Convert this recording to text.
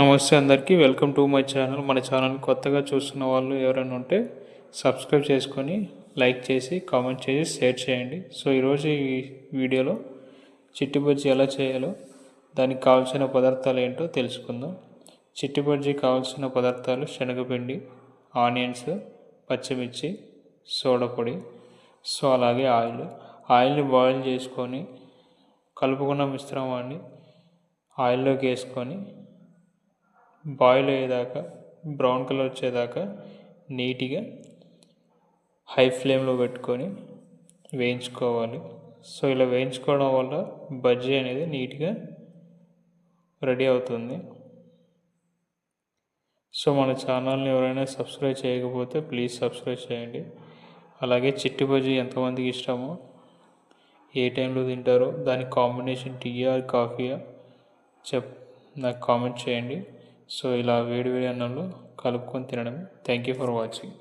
నమస్తే అందరికీ welcome to my channel. మన ఛానల్ కొత్తగా చూస్తున్న వాళ్ళు ఎవరైనా ఉంటే సబ్స్క్రైబ్ చేసుకొని లైక్ చేసి కామెంట్ చేసి షేర్ చేయండి. సో ఈరోజు ఈ వీడియోలో చిట్టి బజ్జీ ఎలా చేయాలో దానికి కావాల్సిన పదార్థాలు ఏంటో తెలుసుకుందాం. చిట్టి బజ్జీ కావాల్సిన పదార్థాలు శనగపిండి, ఆనియన్స్, పచ్చిమిర్చి, సోడా పొడి, సో అలాగే ఆయిల్ని బాయిల్ చేసుకొని కలుపుకున్న మిశ్రమాన్ని ఆయిల్లోకి వేసుకొని బాయిల్ అయ్యేదాకా బ్రౌన్ కలర్ వచ్చేదాకా నీట్గా హై ఫ్లేమ్లో పెట్టుకొని వేయించుకోవాలి. సో ఇలా వేయించుకోవడం వల్ల బజ్జీ అనేది నీట్గా రెడీ అవుతుంది. సో మన ఛానల్ని ఎవరైనా సబ్స్క్రైబ్ చేయకపోతే ప్లీజ్ సబ్స్క్రైబ్ చేయండి. అలాగే చిట్టి బజ్జీ ఎంతమందికి ఇష్టమో, ఏ టైంలో తింటారో, దాని కాంబినేషన్ టీయా కాఫీయా నాకు కామెంట్ చేయండి. సో ఇలా వేడి వేడి అన్నంలో కలుపుకొని తినడం. Thank you for watching.